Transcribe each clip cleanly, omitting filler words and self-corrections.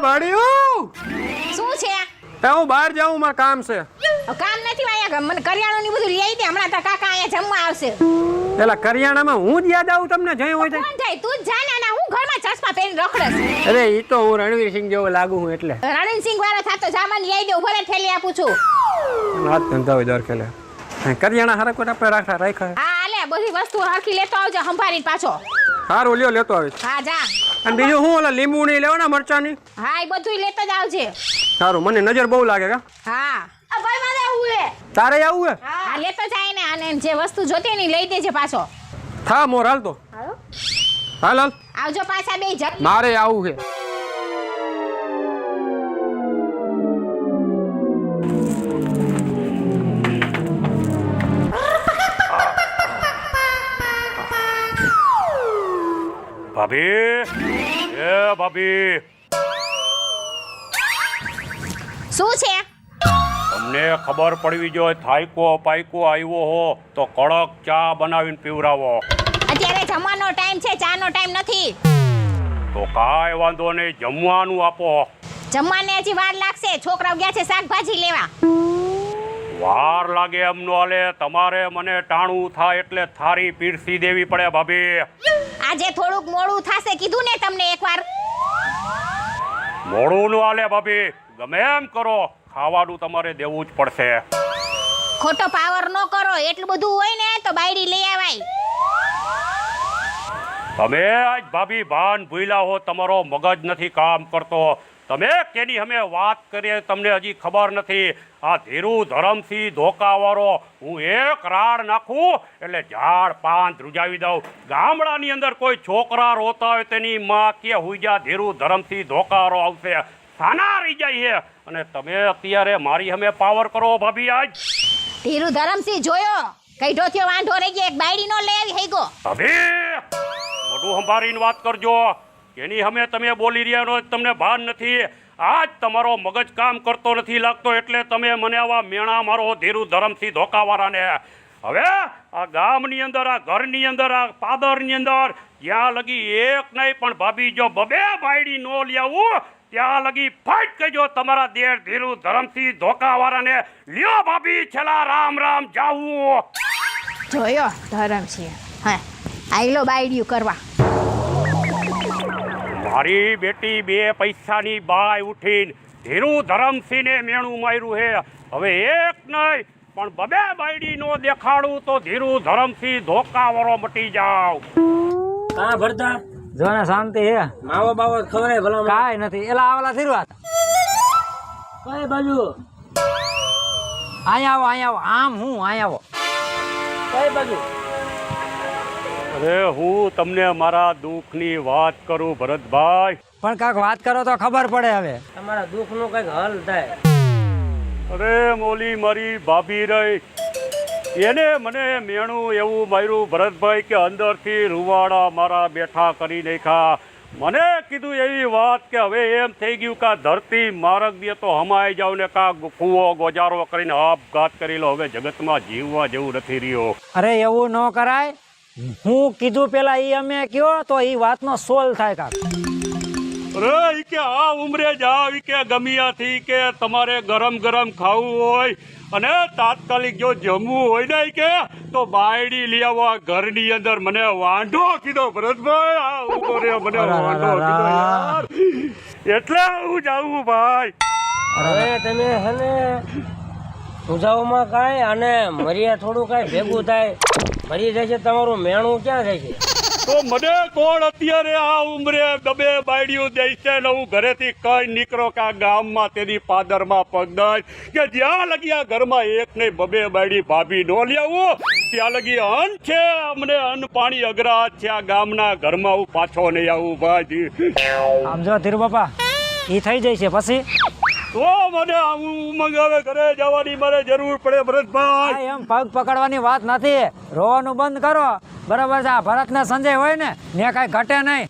ભાડિયું શું છે? હું બહાર જાઉં, મારે કામ છે. કામ નથી વાયા, મને કરિયાણું બધું લઈ આવી દે. હમણાં તાર કાકા અહીંયા જમવા આવશે. પેલા કરિયાણામાં હું જ યાદ આવું તમને જઈ હોય કોણ જાય? તું જ જા ને. ના, હું ઘરમાં ચશ્મા પહેરીને રખડસ. અરે ઈ તો હું રણવીર સિંહ જેવો લાગુ હું એટલે. રણવીર સિંહ વાળો થાતો સામાન લઈ આવી દે. ભલે થેલી આપું છું. હાથ ધંધા હોય દર ખેલે. કરિયાણા હારા કોઈ આપણે રાખ્યા. હા આલે, બધી વસ્તુ હરખી લેતો આવજો, સંભાળીને પાછો. સારું લ્યો, લેતો આવીશ. હા જા. અને બીજું હું ઓલા લીંબુ નહીં લેવાના મરચાની? હા એ બધું લેતો જ આવજે. સારું, મને નજર બહુ લાગે કા. હા ભાઈ મારે આવું હે. તારે આવું હે? હા લેતો જાય ને. અને જે વસ્તુ જોતી ની લઈ દેજે પાછો. થા મોર હાલ તો. હાલ હાલ. આવજો પાછા બે જણ. મારે આવું હે. ભાભી, એ ભાભી, શું છે? તમને ખબર પડવી જોઈએ, થાયકો પાયકો આવ્યો હો તો કડક ચા બનાવીને પીવરાવો. અત્યારે જમવાનો ટાઈમ છે, ચાનો ટાઈમ નથી. તો કાંઈ વાંધો નહીં, જમવાનું આપો. જમવાને હજી વાર લાગશે. છોકરાઓ ગયા છે શાકભાજી લેવા. વાર લાગે એમ નો હાલે. તમારે મને ટાણું થાય એટલે થારી પીરસી દેવી પડે ભાભી. આજે થોડુંક મોડું થશે, કીધું ને તમને એકવાર. મોડું નો હાલે ભાભી, ગમે એમ કરો, ખાવાનું તમારે દેવું જ પડશે. ખોટો પાવર ન કરો. એટલું બધું હોય ને તો બાયડી લઈ આવાય. તમે આજ ભાભી ભાન ભૂલ્યા હો, તમારો મગજ નથી કામ કરતો. તમે કેની અમે વાત કરીએ તમને હજી ખબર નથી. આ ધીરુ ધરમસિંહ ધોકાવાળો, હું એક રાડ નાખું એટલે ઝાડ પાન ધ્રુજાવી દઉં. ગામડાની અંદર કોઈ છોકરા રોતા હોય તેની માં કે હુઈજા ધીરુ ધરમસિંહ ધોકાવાળો આવશે, સાના રહી જાય છે. અને તમે અત્યારે મારી અમે પાવર કરો ભાભી. આજ ધીરુ ધરમસિંહ જોયો કઈ ઢોથિયો વાંઢો રહી ગયો, એક બાયડી નો લઈ આવી હેગો. ભાભી મોઢું સંભાળીને વાત કરજો. એની અમે તમે બોલી રહ્યા નો તમને ભાન નથી. આજ તમારો મગજ કામ કરતો નથી લાગતો એટલે તમે મને આવા મેણા મારો ધીરુ ધરમસિંહ ધોકાવાળાને. હવે આ ગામની અંદર, આ ઘરની અંદર, આ પાદરની અંદર જ્યાં લગી એક નહીં પણ ભાભી જો બબે બાયડી નો લઈ આવું ત્યાં લગી ફાઈટ કહેજો તમારા દેર ધીરુ ધરમસિંહ ધોકાવાળાને. લ્યો ભાભી, છેલ્લા રામ રામ જાવું. જોયો ધરમસિંહ, હા આઈલો બાયડીયું કરવા. મારી બેટી બે પૈસાની બાય ઉઠીને ધીરુ ધરમસિંહને મેણું માર્યું હે. હવે એક નહીં પણ બબે બાયડી નો દેખાડું તો ધીરુ ધરમસિંહ ધોકાવાળો મટી જાવ. હા ભરતા જોને શાંતિ હે. માવો બાવો ખવરાય ભલા કાઈ નથી. એલા આવેલા થીરવા કઈ બાજુ? અહીંયા આવો, અહીંયા આવો. આમ હું અહીંયા આવો. કઈ બાજુ? અરે હું તમને મારા દુઃખની વાત કરું ભરતભાઈ. પણ કાક વાત કરો તો ખબર પડે. હવે તમારા દુઃખ નું કઈક હલ થાય. અરે મોલી મારી ભાભી રહી, એને મને મેણું એવું માર્યું ભરતભાઈ કે અંદરથી રૂવાડા મારા બેઠા કરી નાખ્યા. મને કીધું એવી વાત કે હવે એમ થઈ ગયું કે ધરતી માર્ગ દે તો હમાઈ જાવ ને કા કૂવો ગોજારો કરીને આપઘાત કરી લો. હવે જગતમાં જીવવા જેવું નથી રહ્યો. અરે એવું ન કરાય. હું કીધું પેલા ઈ અમે કયો તો ઈ વાતનો સોલ્વ થાય કાક. અરે ઈ કે આ ઉમરે જાવ, ઈ કે ગમિયાથી કે તમારે ગરમ ગરમ ખાવું હોય અને તાત્કાલિક જો જમવું હોય ને ઈ કે તો બાયડી લઈ આવો ઘરની અંદર. મને વાંઢો કીધો ભરતભાઈ, આ ઉભો રે, મને વાંઢો કીધો યાર. એટલે હું જાઉં ભાઈ. હવે તમે હને પૂજાઓમાં કાંઈ અને મરિયા થોડું કાંઈ ભેગું થાય. મરી જાય છે તમારું મેણું ક્યાં જાય છે? તો મને કોણ અત્યારે આ ઉંમરે બબે બાયડીઓ દે છે ને હું ઘરેથી કઈ નીકળો કે આ ગામમાં તેની પાદરમાં પગદાય કે જ્યાં લગી આ ઘરમાં એક નહીં બબે બાયડી ભાભી નો લઈ આવું ત્યાં લગી અન્ન છે. અમને અન્ન પાણી અઘરાત છે. આ ગામના ઘરમાં હું પાછો નહીં આવું ભાઈ. આમ જો ધીરુ બાપા ઈ થઈ જાય છે પછી તો મને ઉમંગ આવે, ઘરે જવાની મારે જરૂર પડે ભરતભાઈ. એમ પગ પકડવાની વાત નથી. રોવાનું બંધ કરો. બરાબર છે. આ ભરત ને સંજય હોય ને ને કઈ ઘટે નહીં.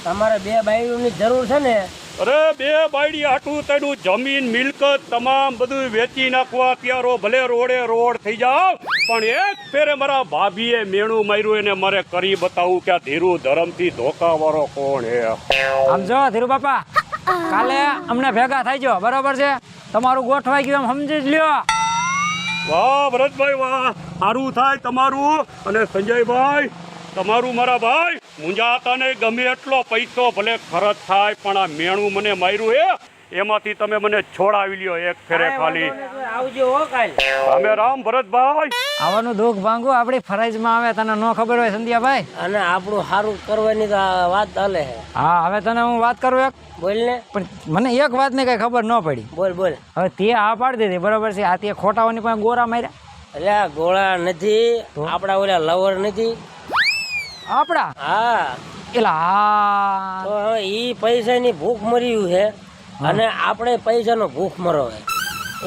તમારે બે બાયરું ની જરૂર છે ને અરે બે બાયડી હાટું તેનું જમીન મિલકત તમામ બધું વેચી નાખવા ત્યારો ભલે રોડે રોડ થઈ જાવ પણ એક ફેરે મારા ભાભીએ મેણું માર્યું એને મારે કરી બતાવું કે આ ધીરુ ધરમથી ધોકાવાળો કોણ હે. આમ જો ધીરુ બાપા કાલે અમને ભેગા થઈ જાઓ, બરોબર છે? તમારું ગોઠવાઈ ગયું એમ સમજી જ લ્યો. વાહ ભરતભાઈ વાહ, સારું થાય તમારું. અને સંજયભાઈ તમારું મારા ભાઈ મુંજાતા ને ગમે એટલો પૈસો ભલે ખર્ચ થાય પણ આ મેણું મને માર્યું હે એમાંથી તમે મને છોડાવી લ્યો એક ફેરે ખાલી. આવજો હો કાલ. રામે રામ ભરતભાઈ. આવવાનું દુઃખ ભાંગું આપણી ફરજમાં આવે, તને ન ખબર હોય સંધ્યાભાઈ? અને આપણું સારું કરવાની તો આ વાત હાલે છે. હા, હવે તને હું વાત કરું એક, બોલ ને. પણ મને એક વાતની કઈ ખબર ન પડી. બોલ બોલ. હવે તે આ પાડી દીધી, બરોબર છે? આ તે ખોટાઓની પાસે ગોરા માર્યા. એટલે આ ગોળા નથી, આપડા ઓલા લવર નથી આપડા? હા. એલા હા. તો હવે ઈ પૈસાની ભૂખ મર્યું છે અને આપણે પૈસાનો ભૂખ મરો છે.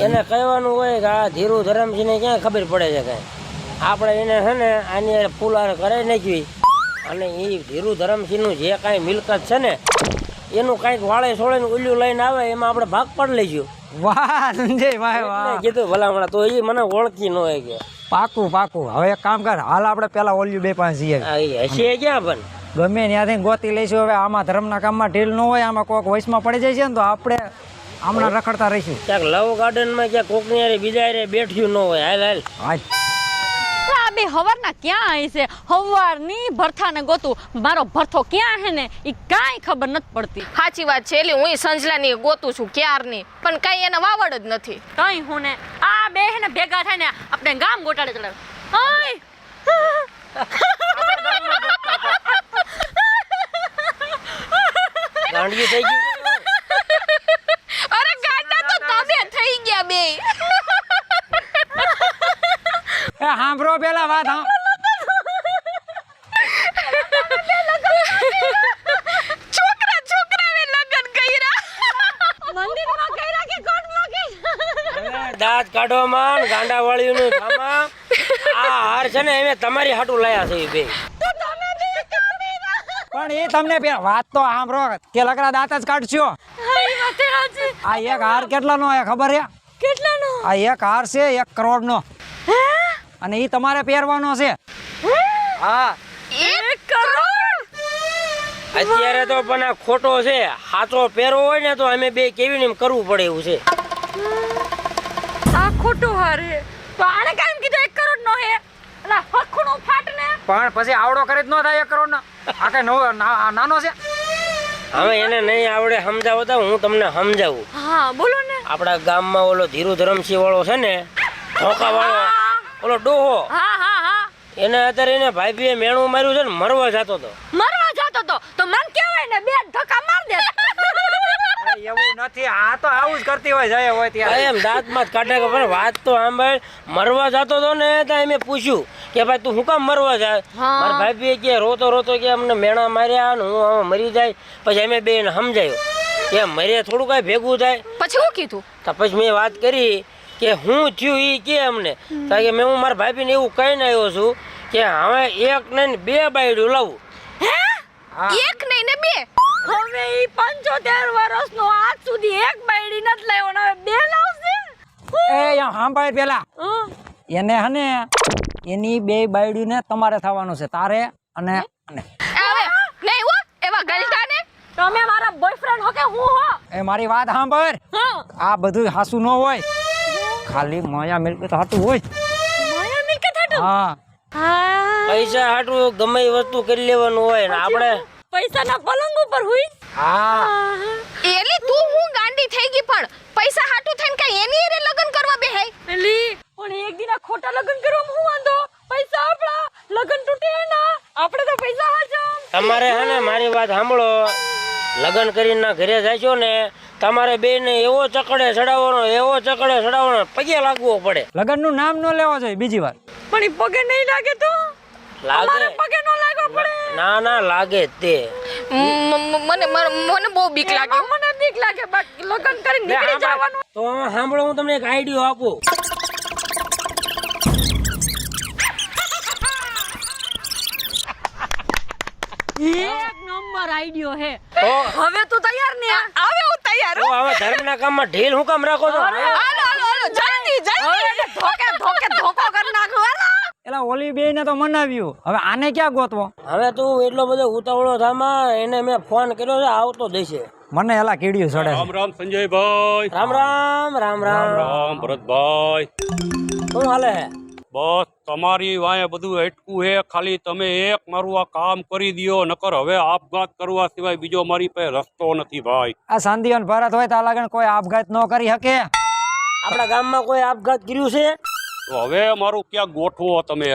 એને કહેવાનું હોય કે આ ધીરુ ધરમસિંહને ક્યાં ખબર પડે છે કઈ. આપણે એને છે ને આની ફુલાર કરાવી નાખવી અને એ ધીરુ ધરમસિંહનું જે કાંઈ મિલકત છે ને એનું કાંઈક વાળે સોળે ઉલ્યું લઈને આવે એમાં આપણે ભાગ પાડી લઈશું. વાહ સંજયભાઈ વાહ. મેં કીધું ભલામણા તો એ મને ઓળખી ન હોય કે પાકું પાકું. હવે એક કામ કર, હાલ આપણે પેલા ઓલ્યું બે પાંચ જઈએ. આ ઈ હશે ક્યાં પણ ગમે ત્યાંથી ગોતી લઈશું. હવે આમાં ધર્મના કામમાં ઢીલ ન હોય, આમાં કોઈક વયસમાં પડી જાય છે ને તો આપણે હમણાં રખડતા રહીશું. ક્યાંક લવ ગાર્ડનમાં ક્યાંક કોકની હારે બીજા હારે બેઠ્યું ન હોય. હાલ હાલ. હાલ. આ બે હવારના ક્યાં આવી છે? હવારની ભરથાને ગોતું, મારો ભરથો ક્યાં હે ને એ કાંઈ ખબર નથી પડતી. સાચી વાત છે. એટલે હું સંજલાની ગોતું છું ક્યારની, પણ કઈ એને વાવડ જ નથી. કઈ હું ને આ બે હે ને ભેગા થાય ને આપણે ગામ ગોટાડે ચડાવે. હાય ગાંડિયું થઈ ગયું. અરે ગાંડા તો તમે થઈ ગયા બે. એ સાંભળો પેલા વાત. છોકરા છોકરાએ લગ્ન કર્યા. મંદિરમાં કર્યા કે કોર્ટમાં કર્યા? દાંત કાઢવામાં ગાંડા વાળીનું ધામા આ હાર છે ને એમે તમારી હાટું લાયા છે ઈ બે. પણ એ તમને વાત તો સાંભળો, કે લકડા દાંત જ કાઢશો. આ એક હાર કેટલાનો હે ખબર છે? કેટલાનો? આ એક હાર છે 1 કરોડનો અને એ તમારે પહેરવાનો છે. હા. 1 કરોડ? અત્યારે તો પણ આ ખોટો છે. હાચો પહેરવો હોય ને તો અમે બે કેવી ને એમ કરવું પડે એવું છે. આ ખોટું હાર હે તો આને કામ કીધું 1 કરોડ નો હે? અલા હખણું ફાટ ને. પણ પછી આવડો કરે જ ન થાય 1 કરોડનો. આ કઈ નાનો છે? હવે એને નહીં આવડે સમજાવો તો હું તમને સમજાવું. હા બોલો ને. આપણા ગામમાં ઓલો ધીરુ ધરમસિંહ વાળો છે ને, ધોકા વાળો, ઓલો ડોહો, હા હા હા. એને અત્યારે એને ભાઈબીએ મેણું માર્યું છે ને મરવા જતો હતો. મરવા જતો તો મન કહેવાય ને બે ધક્કા માર દે. એવું નથી, આ તો આવું જ કરતી હોય જાય હોય ત્યારે. એમ દાંતમાં જ કાઢે કે પણ વાત તો સાંભળ. મરવા જતો હતો ને તો મેં પૂછ્યું કે ભાઈ તું શું કામ મરવા જાય? મારા ભાઈ કે રોતો રોતો કે અમને મેણા માર્યા ને હું આમાં મરી જાય. પછી અમે બે એને સમજાયું કે મરે થોડું કાંઈ ભેગું થાય. પછી હું કીધું? તો પછી મેં વાત કરી કે હું થયું એ કે અમને કારણ કે મેં હું મારા ભાભીને એવું કહીને આવ્યો છું કે હવે એક ને 2 બાયડું લાવું. એક નહીં ને બે? હવે ઈ 75 વર્ષનો આજ સુધી એક બાયડી નથી લાવ્યો ને હવે બે લાવશે. એ સાંભળ પેલા, એને હને એની 2 બાયડીને તમારે થવાનું છે, તારે અને હવે નહીં હો એવા ગલટાને. તમે મારા બોયફ્રેન્ડ હો કે હું હો? એ મારી વાત સાંભળ. હા. આ બધું હાસુ ન હોય, ખાલી માયા મિલકત હાટું હોય. માયા મિલકત હાટું? હા. હા. પૈસા હાટું ગમે એ વસ્તુ કરી લેવાનું હોય ને આપણે પૈસાના પલંગ ઉપર હુઈ. હા. એલી તું હું ગાંડી થઈ ગઈ પણ પૈસા હાટું થઈને કઈ એની હારે લગ્ન કરવા બેહાય? એલી પણ એક દિના ખોટા લગ્ન કરવામાં હું વાંધો? પૈસા આપણા, લગ્ન તૂટે ના, આપણે તો પૈસા હાજમ. તમારે હે ને મારી વાત સાંભળો. લગ્ન કરીને ઘરે જાશો ને તમારે બેને એવો ચકડે ચડાવવાનો પગે લાગવો પડે. લગ્નનું નામ ન લેવા જોઈએ બીજી વાર. પણ ઈ પગે નહીં લાગે તો? અમારે પગે ન લાગવા પડે? ના લાગે જ તે. મને બહુ બીક લાગે. મને બીક લાગે બાકી લગ્ન કરીને નીકળી જવાનું. તો સાંભળો હું તમને એક આઈડિયો આપું. એક નંબર આઈડિયો હે. તો હવે તું તૈયાર ને? આવે જાય યાર તો હવે ધર્મના કામમાં ઢીલ હું કામ રાખો છો હાલો હાલો હાલો જલ્દી જલ્દી ધોકે ધોકે ધોકો કરી નાખો હાલો એલા ઓલી બે ને તો મનાવ્યું, હવે આને ક્યાં ગોતવો? હવે તું એટલો બધો ઉતાવળો થામાં, એને મેં ફોન કર્યો છે, આવતો દેશે. મને એલા કીડિયું ચડે છે. રામ રામ સંજયભાઈ. રામ રામ રામ રામ રામ ભરતભાઈ. શું હાલે હે? બસ તમારી વાંહે બધું અટકું હે, ખાલી તમે એક મારું આ કામ કરી દ્યો, નકર હવે આપઘાત કરવા સિવાય બીજો મારી પાસે રસ્તો નથી ભાઈ. આ સાંધિયાન ભારત હોય તો આ લાગણ કોઈ આપઘાત ન કરી શકે. આપણા ગામમાં કોઈ આપઘાત કર્યું છે? તો હવે મારું ક્યાં ગોઠવો તમે?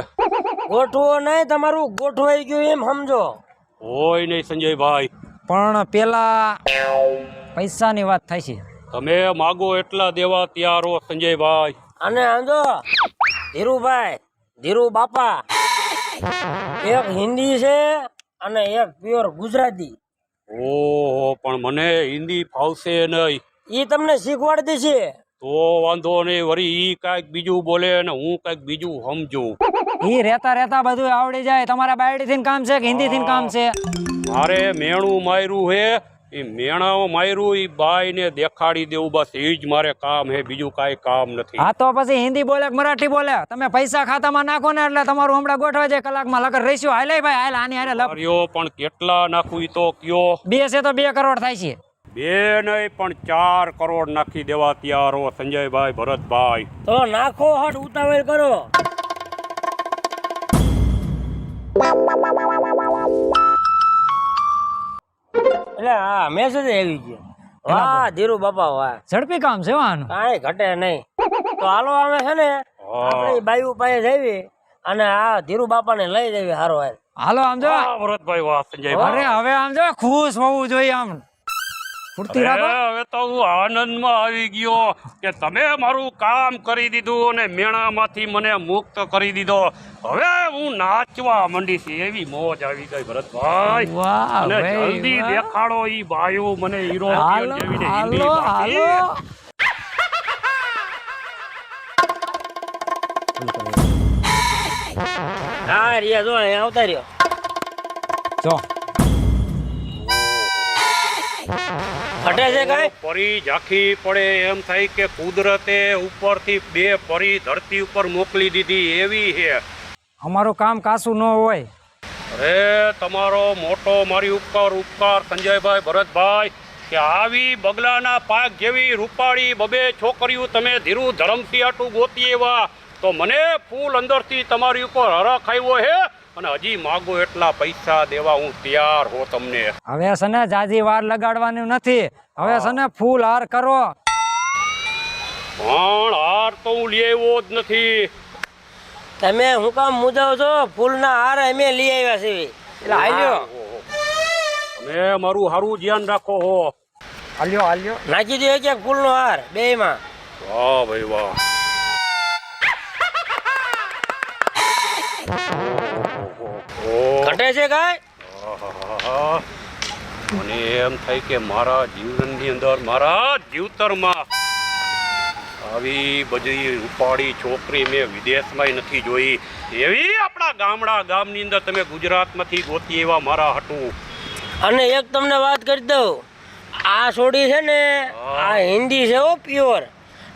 ગોઠવો નહીં, તમારું ગોઠવાઈ ગયું એમ સમજો. હોય નહીં સંજયભાઈ. પણ પેલા પૈસાની વાત થાય છે. તમે માગો એટલા દેવા તૈયાર હો સંજયભાઈ. અને સમજો ધીરુભાઈ, ધીરુ બાપા, એક હિન્દી છે અને એક પ્યોર ગુજરાતી. ઓહો, પણ મને હિન્દી ફાવશે નહીં. ઈ તમને શીખવાડી દેશે. તો વાંધો નહીં, વળી ઈ કાંઈક બીજું બોલે ને હું કાંઈક બીજું સમજું. ઈ રહેતા રહેતા બધું આવડી જાય. તમારા બાયડી થી કામ છે કે હિન્દી થી કામ છે? મારે મેણું માર્યું હે, એ મેણા માર્યું એ બાઈ ને દેખાડી દેવું, બસ એ જ મારે કામ હે, બીજું કાંઈ કામ નથી. હા તો પછી હિન્દી બોલે કે મરાઠી બોલે, તમે પૈસા ખાતામાં નાખો ને એટલે તમારું હમણાં ગોઠવાઈ જાય. કલાકમાં લગર રહીશું. હાલે ભાઈ હાલ, આની હારે લપ. કર્યો પણ કેટલા નાખું ઈ તો કયો? 2 છે તો 2 કરોડ થાય છે. 2 નહીં પણ 4 કરોડ નાખી દેવા તૈયાર હો સંજયભાઈ, ભરતભાઈ. તો નાખો, હટ ઉતાવળ કરો. એટલે હા મેસેજ આવી ગયો. વાહ ધીરુ બાપા વાહ, ઝડપી કામ છે આનું. કાંઈ ઘટે નહીં. તો હાલો અમે છે ને આપણી બાયુ પાસે જઈએ અને આ ધીરુ બાપાને લઈ જઈએ. હારો હાલ હાલો આમ જો. વાહ ભરતભાઈ, વાહ સંજયભાઈ. અરે હવે આમ જો ખુશ હોવું જોઈએ. આમ ફૂર્તી રાખો. હવે તો હું આનંદમાં આવી ગયો કે તમે મારું કામ કરી દીધું અને મેણામાંથી મને મુક્ત કરી દીધો. હવે હું નાચવા માંડી છે, એવી મોજ આવી ગઈ ભરતભાઈ. વાહ અને ભાઈ, જલ્દી વાહ. દેખાડો ઈ બાયો મને હીરો હાલો જેવીને હાલો હિન્દી હાલો. હા રિયા જો અહીંયા આવતા રહ્યો. જો ઘટે છે કાંઈ? પરી ઝાંખી પડે એમ થાય કે કુદરતે ઉપરથી 2 પરી ધરતી ઉપર મોકલી દીધી એવી છે. અમારું કામ કાસું ન હોય. અરે તમારો મોટો મારી ઉપર ઉપકાર સંજયભાઈ, ભરતભાઈ, કે આવી બગલાના પાક જેવી રૂપાળી 2 છોકરીઓ તમે ધીરુ ધરમથી આટું ગોતી એવા, તો મને ફૂલ અંદરથી તમારી ઉપર હરખ આવ્યો હે અને હજી માગો એટલા પૈસા દેવા હું તૈયાર હો તમને. હવે છે ને જાજી વાર લગાડવાની નથી. હવે છે ને ફૂલ હાર કરો. પણ હાર તો હું લઈ આવ્યો જ નથી. તમે હું કામ મુજાવ છો? ફૂલના હાર અમે લઈ આવ્યા છીએ. એટલે હાલ્યો તમે મારું સારું ધ્યાન રાખો હો. હાલ્યો હાલ્યો. નાખી દો એક એક ફૂલનો હાર બેયમાં. વાહ ભાઈ વાહ. ઘટે છે કાંઈ? આહાહા. મને એમ થાય કે મારા જીવનની અંદર, મારા જીવતરમાં આવી બધી રૂપાળી છોકરી મેં વિદેશમાં નથી જોઈ. એવી આપણા ગામની અંદર તમે ગુજરાતમાંથી ગોતી એવા મારા હટું. અને એક તમને વાત કરી દઉં, આ છોડી છે ને આ હિન્દી છે હો પ્યોર,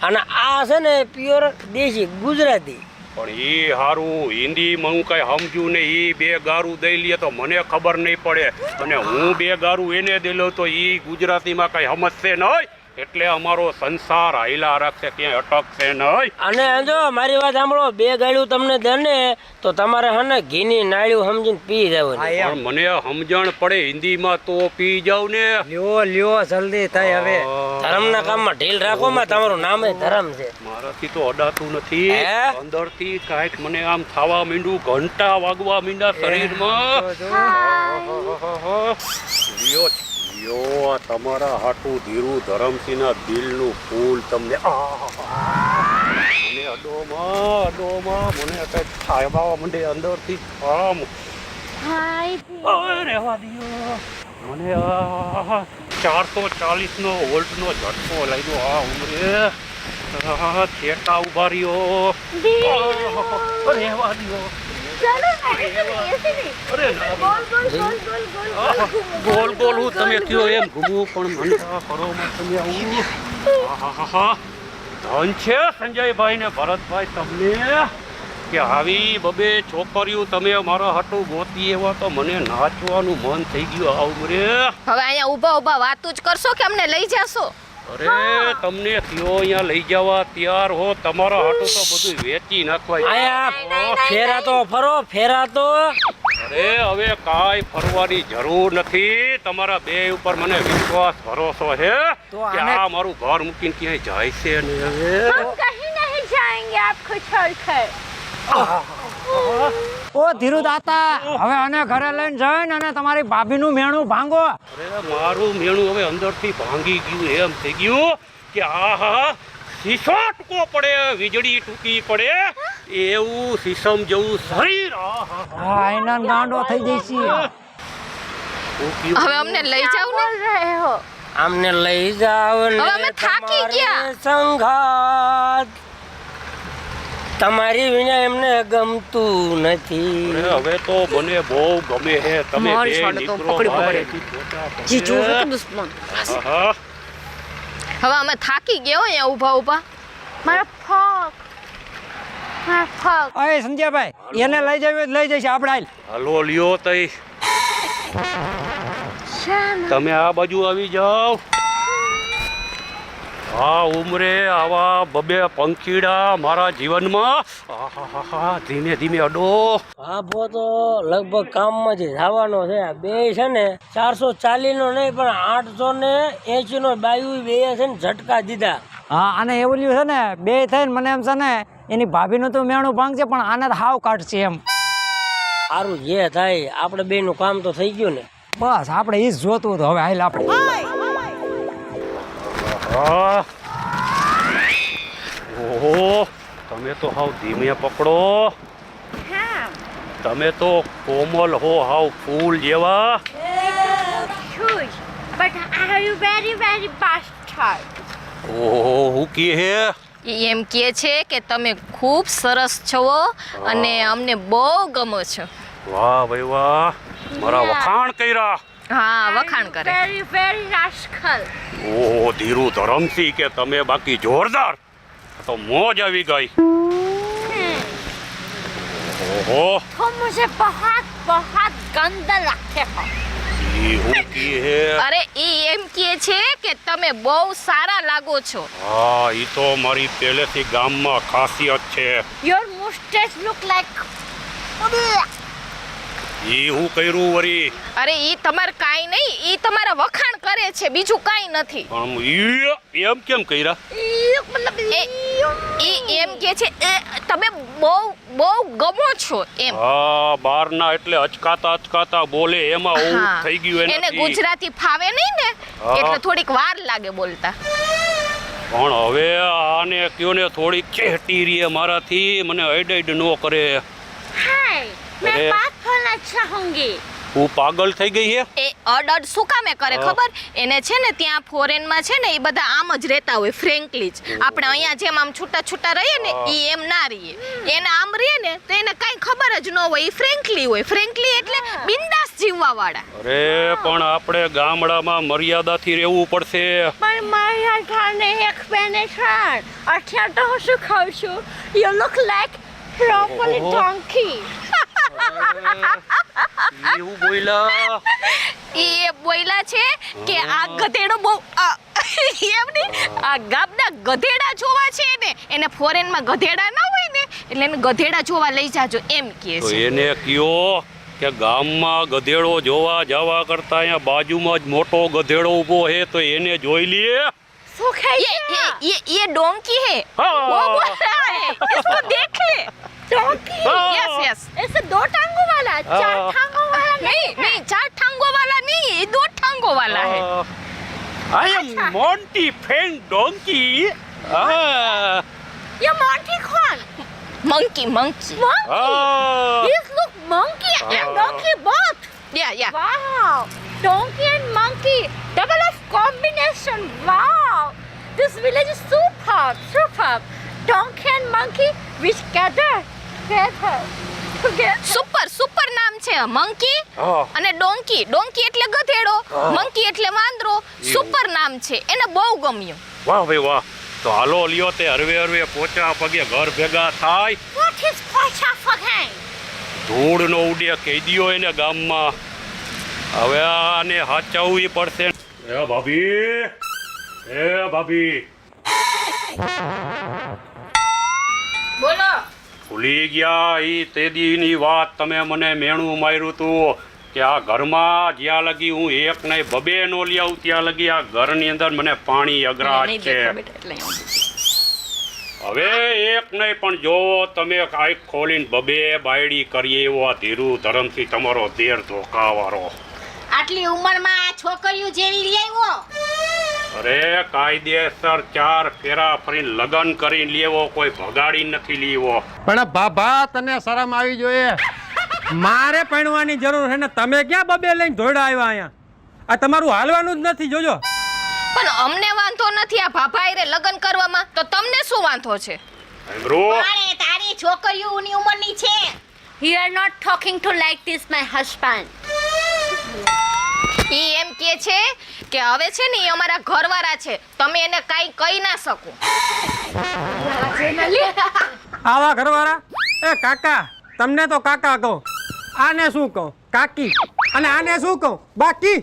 અને આ છે ને પ્યોર દેશી ગુજરાતી. પણ એ હારું હિન્દીમાં હું કઈ સમજુ ને એ 2 ગારું દઈ લે તો મને ખબર નહીં પડે, અને હું 2 ગારું એને દઈ લઉં તો એ ગુજરાતીમાં કઈ સમજશે નહીં. એટલે અમારો સંસાર હાઈલા રાખશે, ક્યાંય અટકશે નહીં. અને જો મારી વાત સાંભળો, 2 ગાળ્યું તમને દે ને તો તમારે હે ને ઘીની નાળ્યું સમજીને પી જાવ. પણ મને સમજણ પડે હિન્દીમાં તો પી જાવ ને. લ્યો લ્યો જલ્દી થાય હવે. ધર્મના કામમાં ઢીલ રાખો માં, તમારું નામ ધર્મ છે. મારાથી તો અડાતું નથી. હે? અંદરથી કાંઈક મને આમ થવા માંડ્યું, ઘંટા વાગવા માંડ્યા શરીરમાં. લ્યો લ્યો, આ તમારા હાટું ધીરુ ધરમસિંહના દિલનું ફૂલ તમને. મને અડોમાં મને કઈક થાવા માંડે અંદરથી. આમ રહેવા દો મને. 440 વોલ્ટનો ઝટકો લાગ્યો આ ઉમરે. થેટા ઉભા રહ્યો. રહેવા દો. અરે ગોલ ગોલ હું તમે કયો એમ ઘૂમું પણ મનતા કરોમાં તમે આવું આહાહા. ધન છે સંજયભાઈ ને ભરતભાઈ તમને કે આવી બબે છોકરીઓ તમે મારા હાટું ગોતી એવા તો મને નાચવાનું મન થઈ ગયું આ ઉંમરે. હવે અહીંયા ઊભા ઊભા વાતું જ કરશો કે અમને લઈ જાશો? અરે તમને કયો અહીંયા લઈ જવા તૈયાર હો, તમારા હાટું તો બધું વેચી નાખવાય. આયા ફેરા તો ફરો, ફેરા તો. અરે હવે કાંઈ ફરવાની જરૂર નથી, તમારા બે ઉપર મને વિશ્વાસ ભરોસો છે તો કે આને- આ મારું ઘર મૂકીને ક્યાંય જાય છે ને હવે. कहीं नहीं जाएंगे आपको छोड़कर। ઓ ધીરુ દાતા, હવે આને ઘરે લઈને જઈને અને તમારી ભાભીનું મેણું ભાંગો. અરે મારું મેણું હવે અંદરથી ભાંગી ગયું એમ થઈ ગયું કે આહા શીશો ટૂંકો પડે, વીજળી ટૂંકી પડે એવું શીશમ જેવું શરીર. આહા. હા, એના ગાંડો થઈ જઈશી. હવે અમને લઈ જાવ ને. रहे हो આમને લઈ જાવ ને હવે અમે થાકી ગયા. તમારે સંઘાત. તમારી વિના એમને ગમતું નથી. અરે હવે તો મને બહુ ગમે છે તમે મારી બે સાને તો નીકળો પકડી બહારથી પોતા પછી. જીજુ છે કે દુશ્મન? આહા. હવે અમે થાકી ગયા હો અહીંયા ઊભા ઊભા. मारा फॉक અય સંજયભાઈ, એને લઈ જવી લઈ જઈશ આપણે. હાલ. હલો લ્યો તઈ તમે આ બાજુ આવી જાઓ. આ ઉંમરે આવા બબે પંખીડા મારા જીવનમાં આહાહા ધીમે ધીમે અડો. આભો તો લગભગ કામમાંથી જવાનો છે. આ બે છે ને 440 નો નહીં પણ 880 નો બાયુ બે છે ને ઝટકા દીધા. હા, આને એવું લ્યું છે ને, બે થઈને મને એમ છે ને એની ભાભીનું તો મેણું ભાંગશે પણ આને તો હાવ કાઢશે એમ. સારું જે થાય, આપણે બે નું કામ તો થઈ ગયું ને. બસ આપણે ઈ જ જોતું હતું. હવે હાલ આપણે. હા ઓહો તમે તો હાવ ધીમે પકડો. તમે તો કોમલ હો, હાવ ફૂલ જેવા. Huge, but are you very bastard? ઓહો હું કી હે. ઈ એમ કહે છે કે તમે ખૂબ સરસ છો અને અમને બહુ ગમો છો. વાહ ભાઈ વાહ, મારા વખાણ કર્યા. હા, વખાણ કરે. Very rascal. ઓહો ધીરુ ધરમસિંહ કે તમે બાકી જોરદાર. તો મોજ આવી ગઈ. ઓહો तुम मुझे बहुत गंदा लगते हो। ઈ હું કી હે. અરે ઈ એમ કહે છે કે તમે બહુ સારા લાગો છો. હા ઈ તો મારી પહેલેથી ગામમાં ખાસિયત છે. Your mustache look like. ઈ હું કર્યું વરી. અરે ઈ તમારે કાંઈ નહીં, ઈ તમારા વખાણ કરે છે, બીજું કાંઈ નથી. પણ ઈ એમ કેમ કર્યા. મતલબ ઈ એમ કહે છે તમે બહુ ગમો છો એમ. હા બારના એટલે અચકાતા બોલે એમાં એવું હા. થઈ ગયું એને એનાથી. ગુજરાતી ફાવે નહીં ને હા. એટલે થોડીક વાર લાગે બોલતા. પણ હવે આને કયો ને થોડીક ચેટી રીએ મારાથી, મને અડ ન કરે. Hi, मैं अरे। बात करना चाहूंगी। હું પાગલ થઈ ગઈ હે. એ અડ શું કામે કરે હા. ખબર? એને છે ને ત્યાં ફોરેનમાં છે ને એ બધા આમ જ રહેતા હોય ફ્રેન્કલી જ. આપણે અહીંયા જેમ આમ છૂટા રહીએ ને હા. ઈ એમ ના રહીએ. એને આમ રહીએ ને તો એને કાંઈ ખબર જ ન હોય. ઈ ફ્રેન્કલી હોય. ફ્રેન્કલી એટલે બિંદાસ જીવવા વાળા. અરે પણ આપણે ગામડામાં મર્યાદાથી રહેવું પડશે. પણ મારા ઘરને એક પેનેટ્રાન અત્યારે તો હું શું ખાઉં છું? You look like properly ઓહો. donkey. એવું બોલ્યા. એ બોયલા છે કે આ ગધેડો બહુ એમ નહીં, આ ગામના ગધેડા જોવા છે ને, એને ફોરેનમાં ગધેડા ના હોય ને એટલે એને ગધેડા જોવા લઈ જાજો એમ કહે તો છે. એને કયો કે ગામમાં ગધેડો જોવા જવા કરતા અહીંયા બાજુમાં જ મોટો ગધેડો ઊભો છે તો એને જોઈ લઈએ. શું ખાઈ ये डोंकी है, हाँ। वो बोल रहा है, इसको देख ले. donkey? Yes yes. ऐसे दो टांगों वाला, चार हाँ। टांगों वाला नहीं, 4 टांगों वाला नहीं, ये 2 टांगों वाला है. I am Monty Fang Donkey. ये monkey कौन? Monkey. Monkey. Ah. This look monkey and donkey both. Yeah. Wow. Donkey and monkey. Double of combination. Wow. This village is superb. Donkey and monkey which gather together. Super नाम છે છે monkey હા. અને donkey. Donkey એટલે ગધેડો, monkey એટલે વાંદરો. Super નામ છે, એને બહુ ગમ્યું. વાહ ભાઈ વાહ. તો હાલો લ્યો તે હરવે હરવે પોચા પગે ઘર ભેગા થાય. What is પોચા પગે? ધૂળ નો ઉડે કહી દ્યો એને ગામમાં. હવે આને હાચવવી પડશે. એ ભાભી, એ ભાભી, બોલો. ભૂલી ગયા ઈ તે દીની વાત તમે મને મેણું માર્યું તું કે આ ઘરમાં જ્યાં લગી હું એક નહીં બબે નો લઈ આવું ત્યાં લગી આ ઘરની અંદર મને પાણી અઘરાટ છે. હવે એક નહીં પણ જો તમે આંખ ખોલીને બબે બાયડી કરીએ એવો આ ધીરુ ધરમથી તમારો દેર ધોકાવાળો. આટલી ઉંમરમાં આ છોકરીઓ જેવી લઈ આવ્યો. અરે કાયદેસર 4 ફેરા ફરીને લગ્ન કરીને લેવો, કોઈ ભગાડી નથી લેવો. પણ બાબા તને શરમ આવી જોઈએ. મારે પૈણવાની જરૂર છે ને તમે ક્યાં બબે લઈને ધોડા આવ્યા અહીંયા? આ તમારું હાલવાનું જ નથી, જોજો. પણ અમને વાંધો નથી આ ભાભાઈરે લગ્ન કરવામાં, તો તમને શું વાંધો છે? સાંભળો, પણ એ તારી છોકરીઓની ઉંમરની છે. You are not talking to like this, my husband. ઈ એમ કહે છે કે હવે છે ને ઈ અમારા ઘરવાળા છે, તમે એને કાંઈ કહી ના શકો. આવા ઘરવાળા? એ કાકા, તમને તો કાકા કહું, આને શું કહું કાકી, અને આને શું કહું બાકી.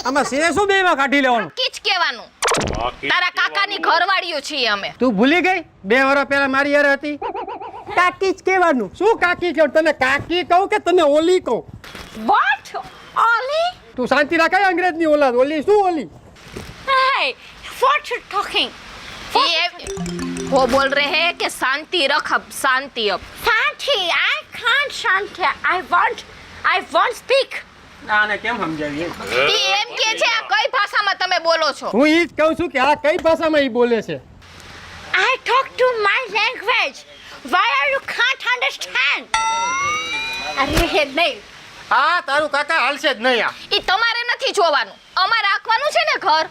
આમાં સે શું બેમાં કાઢી લેવાનું? કી જ કહેવાનું. બાકી તારા કાકાની ઘરવાળીઓ છીએ અમે. તું ભૂલી ગઈ 2 વર્ષ પહેલા મારી યાર હતી? કાકી જ કહેવાનું. શું કાકી કહું? તને કાકી કહું કે તને ઓલી કહું? What? Ollie? તું શાંતિ રાખાય અંગ્રેજની ઓલાદ. ઓલી શું ઓલી? Hey, what you talking? वो बोल रहे हैं कि शांति रख, अब शांति अब. Shanti, I can't Shanti. I won't speak. આને કેમ સમજાવીએ? ઈ એમ કહે છે આ કઈ ભાષામાં તમે બોલો છો? હું ઈ જ કહું છું કે આ કઈ ભાષામાં ઈ બોલે છે? I talk to my language. Why are you can't understand? અરે નહીં. હા, તારું કાકા હાલશે જ નહીં. આ ઈ તમારે નથી જોવાનું, અમારે રાખવાનું છે ને ઘર.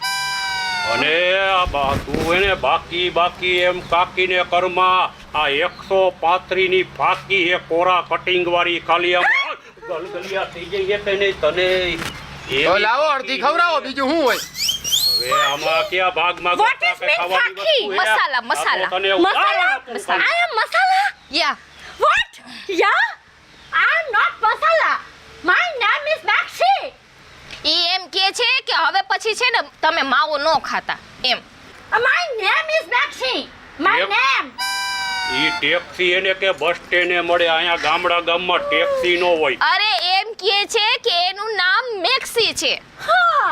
અને આ તું એને બાકી એમ કાકીને કરમાં આ 135 ની ફાકી એ કોરા કટિંગ વાળી ખાલી આમ ગલગલિયા થઈ જઈએ કે નહીં તને? તો લાવો અડધી ખવડાવો, બીજું શું હોય? હવે આમાં ક્યાં ભાગમાં What is mean ફાકી? Masala, masala. Masala? I am masala? Yeah. What? Yeah? I am not masala. My name is Maxi. ઈ એમ કહે છે કે હવે પછી છે ને તમે માવો ન ખાતા એમ. My name is Maxi. My Yep. name. E taxi એને કે બસ સ્ટેન્ડે મળે, અહીંયા ગામમાં ટેક્સી નો હોય. અરે એમ કહે છે કે એનું નામ મેક્સી છે. Huh.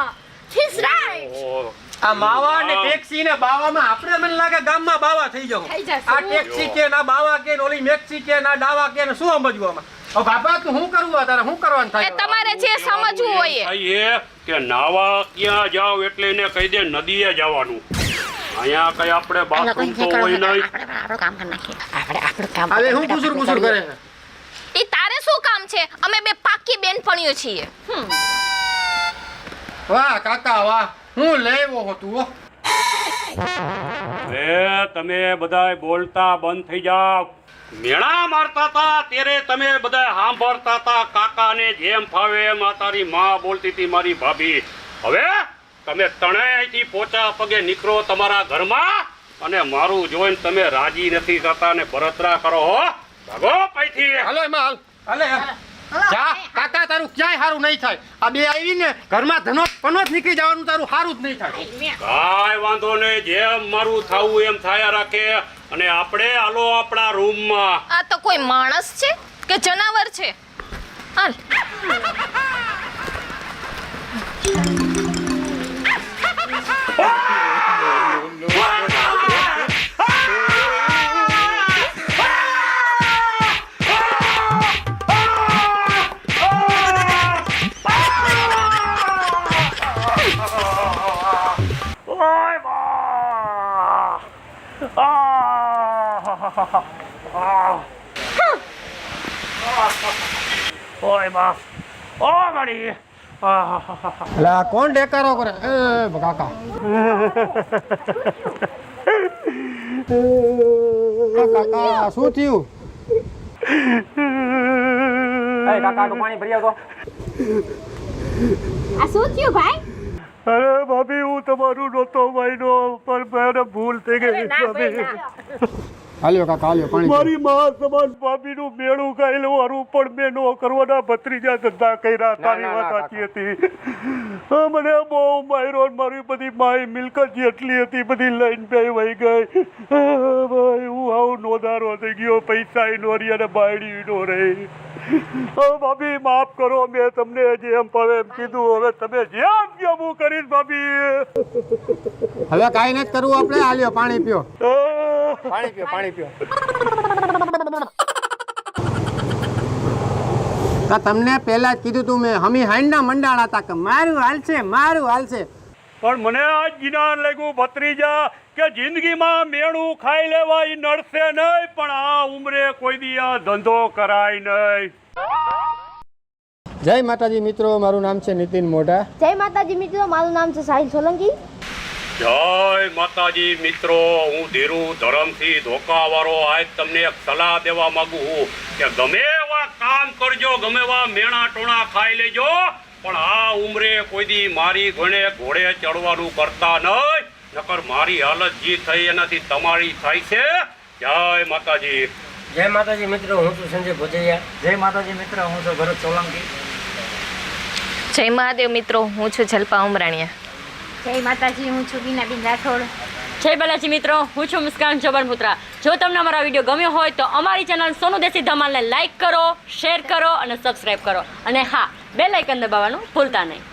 She's right. ઓહ, આ માવા અને ટેક્સી ને બાવામાં આપણે મને લાગે ગામમાં બાવા થઈ જાવ. થઈ જશે. આ ટેક્સી કે ના બાવા કે ઓલી મેક્સી કે ના ડાવા કે ને શું સમજવું આમાં? ઓ બાપા તું શું કરવું? તારે શું કરવાનું એ થાય? તમારે જે સમજવું હોય એ. થાય એ કે નાવા ક્યાં જાવ એટલે એને કહી દે નદીએ જવાનું. અહીંયા કઈ આપણે બાથરૂમ તો હોય નહીં. હવે હું કુસુર કરે છે? ઈ તારે શું કામ છે? અમે બે પાકી બેનપણીઓ છીએ. વાહ કાકા વાહ, હું લેવો હો તું. હવે તમે બધાય બોલતા બંધ થઈ જાવ. મેણા મારતા હતા ત્યારે તમે બધા સાંભળતા હતા કાકાને જેમ ફાવે એમ. આ તારી માં બોલતી હતી મારી ભાભી. હવે તમે ત્રણેયથી પોચા પગે નીકળો તમારા ઘરમાં, અને મારું જોઈને તમે રાજી નથી થતા ને બળતરા કરો હો. ભાગો પૈથી. હાલો એમાં હાલ. હાલે જા કાકા, તારું ક્યાંય સારું નહીં થાય. આ બે આવીને ઘરમાં ધનોત પનોત નીકળી જવાનું, તારું સારું જ નહીં થાય. કાંઈ વાંધો નહીં, જેમ મારું થાવું એમ થાયા રાખે. અને આપણે હાલો આપણા રૂમમાં. આ તો કોઈ માણસ છે કે જનાવર છે? હાલ. ઓય બા, ઓ મારી. એટલે આ કોણ ડેકારો કરે? એ કાકા કાકા શું થયું? એ કાકા નું પાણી ભરી આવતો. આ શું થયું ભાઈ? અરે ભાભી હું તમારું નહોતો માયનો પણ મારે ભૂલ થઈ ગઈ ભાભી. હાલ્યો કાકા હાલ્યો પાણી પીઓ. મારી માં સમાન ભાભીનું મેળું ગાયેલું હારું પણ મેં નો કરવાના ભત્રીજા ધંધા કર્યા. તારી વાત સાચી હતી. મને બહુ માર્યો ને મારી બધી મારી મિલકત જેટલી હતી બધી લઈને બે વહી ગઈ. ભાઈ હું આવું નોધારો થઈ ગયો. પૈસા નો રહ્યા ને બાયડી નો રહી. ભાભી માફ કરો. મેં તમને જેમ ભાવે એમ કીધું. હવે તમે જેમ કેમ હું કરીશ ભાભી. હવે કાંઈ નથી કરવું આપણે. હાલ્યો પાણી પીઓ. પાણી પીઓ પાણી પીઓ. તો તમને પહેલા જ કીધું તું મેં હમી હાંડના મંડાણા હતા કે મારું હાલશે મારું હાલશે. પણ મને આ જ્ઞાન લાગ્યું ભત્રીજા કે જિંદગીમાં મેણું ખાઈ લેવા ઈ નડશે નહીં પણ આ ઉંમરે કોઈ દી આ ધંધો કરાય નહીં. જય માતાજી મિત્રો, મારું નામ છે નીતિન મોઢા. જય માતાજી મિત્રો, મારું નામ છે સાહિલ સોલંકી. જય માતાજી મિત્રો, હું ધીરુ ધરમસિંહ ધોકાવાળો આજ તમને એક સલાહ દેવા માંગુ છું કે ગમે એવા કામ કરજો, ગમે એવા મેણા ટોણા ખાઈ લેજો પણ આ ઉંમરે કોઈ દી મારી ઘોડે ચડવાનું કરતા નહીં. નકર મારી હાલત જે થઈ એનાથી તમારી થાય છે. જય માતાજી. જય માતાજી મિત્રો, હું છું સંજય ભોજૈયા. જય માતાજી મિત્ર, હું છું ભરત સોલંકી. જય મહાદેવ મિત્રો, હું છું જલ્પા ઉમરાણીયા. જય માતાજી, હું છું બીનાબેન રાઠોડ. જય બાલાજી મિત્રો, હું છું મુસ્કાન જબરપુત્રા. જો તમને અમારો વિડીયો ગમ્યો હોય તો અમારી ચેનલ સોનુ દેશી ધમાલને લાઈક કરો, શેર કરો અને સબસ્ક્રાઈબ કરો. અને હા, બેલ આઇકન દબાવવાનું ભૂલતા નહીં.